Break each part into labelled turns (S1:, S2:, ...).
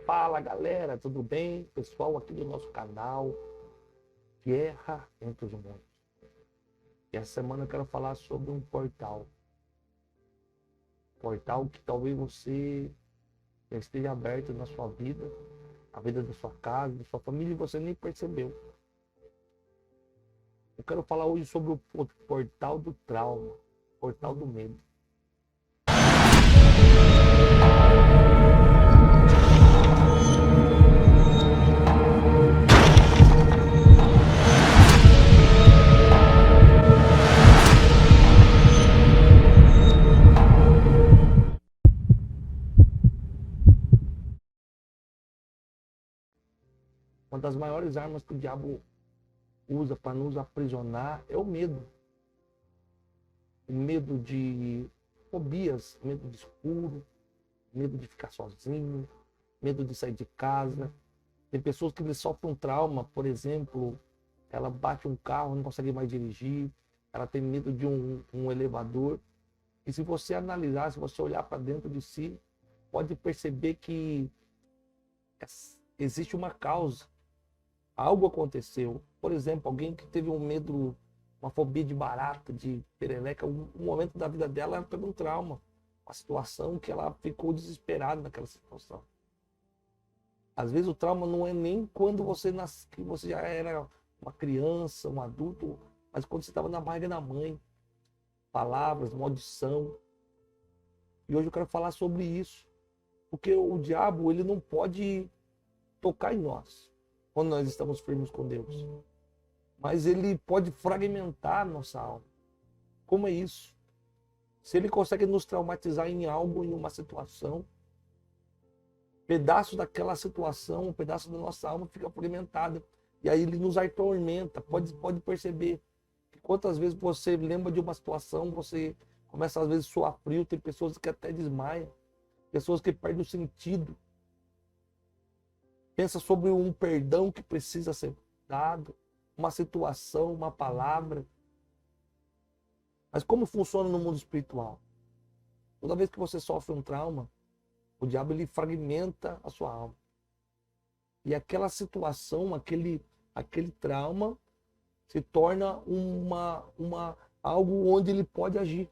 S1: Fala galera, tudo bem? Pessoal aqui do nosso canal Guerra entre os Mundos. E essa semana eu quero falar sobre um portal. Portal que talvez você já esteja aberto na sua vida, a vida da sua casa, da sua família e você nem percebeu. Eu quero falar hoje sobre o portal do trauma, portal do medo. Uma das maiores armas que o diabo usa para nos aprisionar é o medo. O medo de fobias, medo de escuro, medo de ficar sozinho, medo de sair de casa. Tem pessoas que sofrem um trauma, por exemplo, ela bate um carro, não consegue mais dirigir, ela tem medo de um elevador. E se você analisar, se você olhar para dentro de si, pode perceber que existe uma causa. Algo aconteceu. Por exemplo, alguém que teve um medo, uma fobia de barata, de perereca, um momento da vida dela ela teve um trauma, uma situação que ela ficou desesperada naquela situação. Às vezes o trauma não é nem quando você nasce, que você já era uma criança, um adulto, mas quando você estava na barriga da mãe. Palavras, maldição. E hoje eu quero falar sobre isso. Porque o diabo, ele não pode tocar em nós, quando nós estamos firmes com Deus. Mas ele pode fragmentar a nossa alma. Como é isso? Se ele consegue nos traumatizar em algo, em uma situação, pedaço daquela situação, um pedaço da nossa alma fica fragmentado. E aí ele nos atormenta. Pode perceber que quantas vezes você lembra de uma situação, você começa às vezes a suar frio, tem pessoas que até desmaiam, pessoas que perdem o sentido. Pensa sobre um perdão que precisa ser dado, uma situação, uma palavra. Mas como funciona no mundo espiritual? Toda vez que você sofre um trauma, o diabo ele fragmenta a sua alma. E aquela situação, aquele trauma se torna algo onde ele pode agir.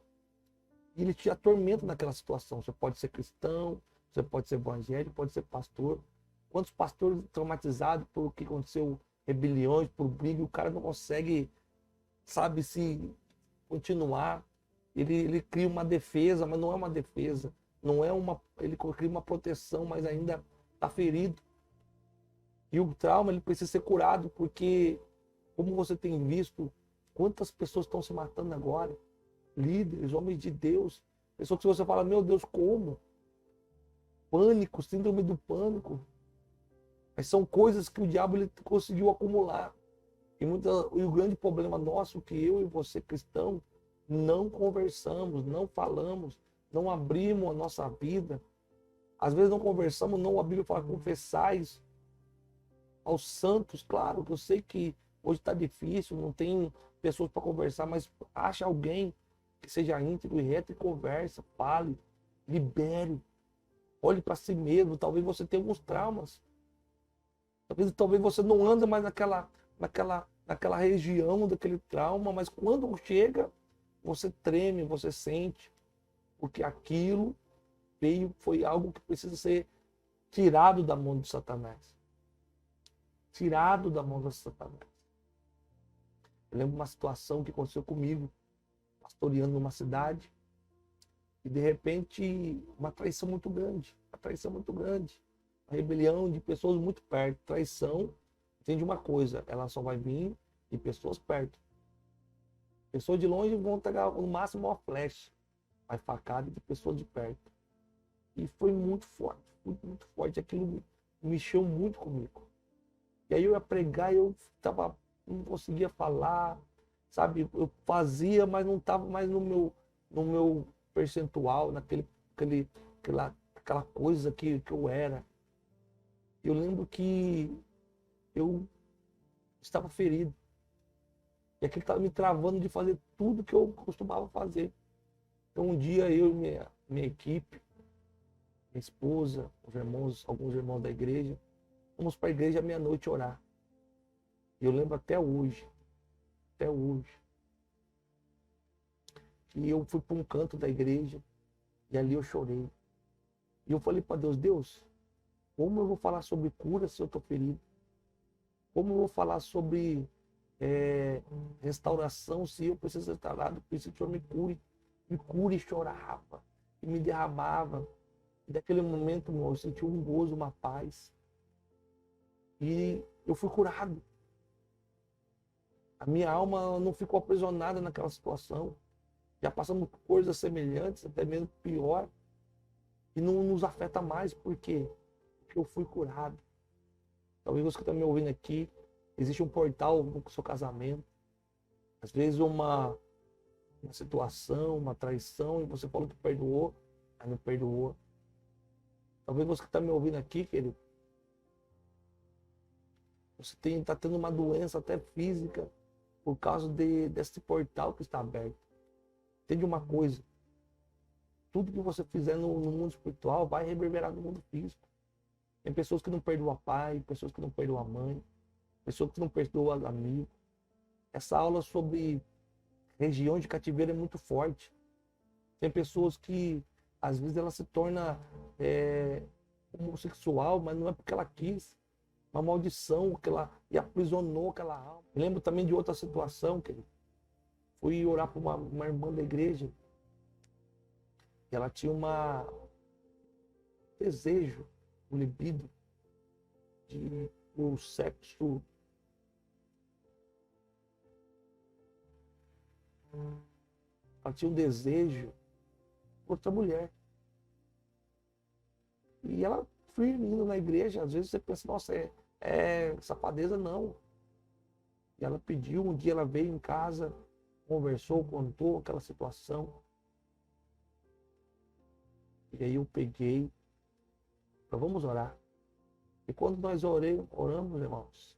S1: E ele te atormenta naquela situação. Você pode ser cristão, você pode ser evangélico, pode ser pastor. Quantos pastores traumatizados por o que aconteceu, rebeliões, por briga, o cara não consegue, sabe, se continuar. Ele cria uma defesa, mas não é uma defesa. Não é uma, ele cria uma proteção, mas ainda está ferido. E o trauma ele precisa ser curado, porque, como você tem visto, quantas pessoas estão se matando agora? Líderes, homens de Deus. Pessoas que você fala, meu Deus, como? Pânico, síndrome do pânico. Mas são coisas que o diabo ele conseguiu acumular. E o grande problema nosso é que eu e você, cristão, não conversamos, não falamos, não abrimos a nossa vida. Às vezes não conversamos, não, a Bíblia fala, confessais aos santos. Claro que eu sei que hoje está difícil, não tem pessoas para conversar, mas acha alguém que seja íntegro e reto e conversa, fale, libere, olhe para si mesmo. Talvez você tenha alguns traumas. Talvez você não anda mais naquela região daquele trauma, mas quando chega, você treme, você sente, porque aquilo foi algo que precisa ser tirado da mão de Satanás. Tirado da mão de Satanás. Eu lembro uma situação que aconteceu comigo, pastoreando numa cidade, e de repente uma traição muito grande, a rebelião de pessoas muito perto. Traição, entende uma coisa, ela só vai vir de pessoas perto. Pessoas de longe vão pegar no máximo uma flecha, mas facada de pessoas de perto. E foi muito forte, muito forte. Aquilo mexeu muito comigo. E aí eu ia pregar e não conseguia falar, sabe? Eu fazia, mas não estava mais no meu percentual, aquela coisa que eu era. Eu lembro que eu estava ferido. E aquilo estava me travando de fazer tudo que eu costumava fazer. Então um dia eu e minha equipe, minha esposa, os irmãos, alguns irmãos da igreja, fomos para a igreja à meia-noite orar. E eu lembro até hoje, que eu fui para um canto da igreja e ali eu chorei. E eu falei para Deus, Deus, como eu vou falar sobre cura se eu estou ferido? Como eu vou falar sobre restauração se eu preciso ser restaurado? Por isso o Senhor me cure, e chorava, e me derramava. E daquele momento, meu, eu senti um gozo, uma paz. E eu fui curado. A minha alma não ficou aprisionada naquela situação. Já passamos por coisas semelhantes, até mesmo pior. E não nos afeta mais. Por quê? Porque eu fui curado. Talvez você que está me ouvindo aqui, existe um portal no seu casamento. Às vezes uma situação, uma traição, e você falou que perdoou, mas não perdoou. Talvez você que está me ouvindo aqui, querido, você está tendo uma doença até física por causa desse portal que está aberto. Entende uma coisa? Tudo que você fizer no mundo espiritual vai reverberar no mundo físico. Tem pessoas que não perdoam pai, pessoas que não perdoam a mãe, pessoas que não perdoam amigo. Essa aula sobre região de cativeiro é muito forte. Tem pessoas que, às vezes, ela se torna homossexual, mas não é porque ela quis. Uma maldição que ela e aprisionou aquela alma. Eu lembro também de outra situação, querido. Fui orar para uma irmã da igreja. E ela tinha um desejo, um libido de o sexo. Ela tinha um desejo por outra mulher. E ela firme indo na igreja. Às vezes você pensa, nossa, é safadeza, não. E ela pediu, um dia ela veio em casa, conversou, contou aquela situação. E aí eu peguei, falei, vamos orar. E quando nós oramos, irmãos,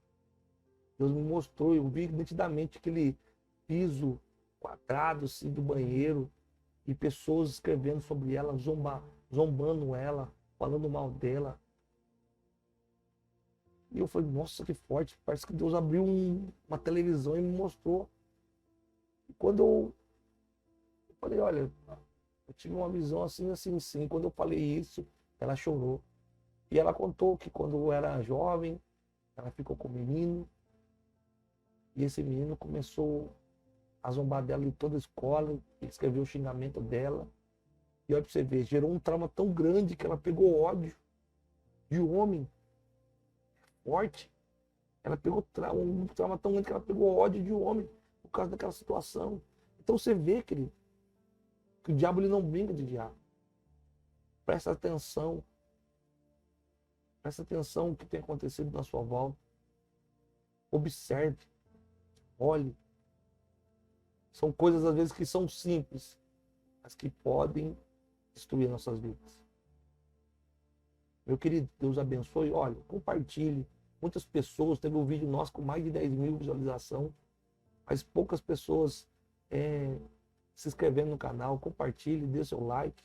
S1: Deus me mostrou, eu vi nitidamente aquele piso quadrado assim, do banheiro, e pessoas escrevendo sobre ela, zombando ela, falando mal dela. E eu falei, nossa, que forte, parece que Deus abriu uma televisão e me mostrou. E quando eu falei, olha, eu tive uma visão assim, assim, sim. Quando eu falei isso, ela chorou. E ela contou que quando era jovem, ela ficou com o menino. E esse menino começou a zombar dela em toda a escola. Ele escreveu o xingamento dela. E olha pra você ver, gerou um trauma tão grande que ela pegou ódio de homem forte. Ela pegou um trauma tão grande que ela pegou ódio de homem por causa daquela situação. Então você vê, querido, que o diabo ele não brinca de diabo. Presta atenção. Presta atenção no que tem acontecido na sua volta. Observe. Olhe. São coisas às vezes que são simples, mas que podem destruir nossas vidas. Meu querido, Deus abençoe. Olha, compartilhe. Muitas pessoas, teve um vídeo nosso com mais de 10 mil visualizações, mas poucas pessoas se inscrevendo no canal. Compartilhe, dê seu like.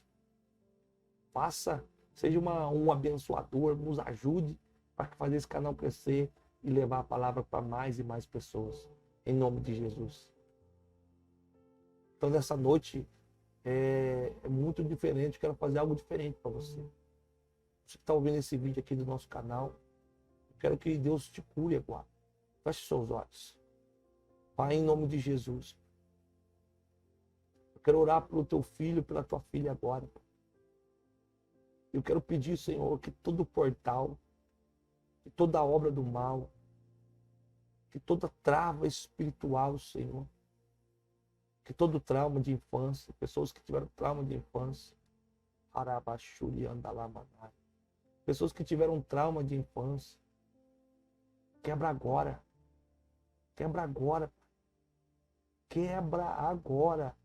S1: Seja um abençoador, nos ajude para fazer esse canal crescer e levar a palavra para mais e mais pessoas. Em nome de Jesus. Então, nessa noite, é muito diferente. Eu quero fazer algo diferente para você. Você que está ouvindo esse vídeo aqui do nosso canal, eu quero que Deus te cure agora. Feche seus olhos. Pai, em nome de Jesus. Eu quero orar pelo teu filho, pela tua filha agora. Eu quero pedir, Senhor, que todo portal, que toda obra do mal, que toda trava espiritual, Senhor, que todo trauma de infância, pessoas que tiveram trauma de infância, pessoas que tiveram trauma de infância, quebra agora, quebra agora, quebra agora,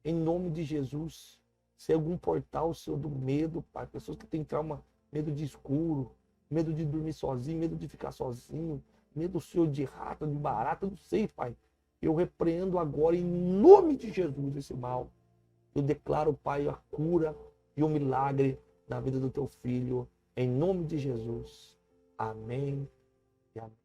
S1: em nome de Jesus. Se é algum portal, Senhor, do medo, Pai, pessoas que têm trauma, medo de escuro, medo de dormir sozinho, medo de ficar sozinho, medo, Senhor, de rato, de barata, não sei, Pai. Eu repreendo agora, em nome de Jesus, esse mal. Eu declaro, Pai, a cura e o milagre na vida do teu filho, em nome de Jesus. Amém e amém.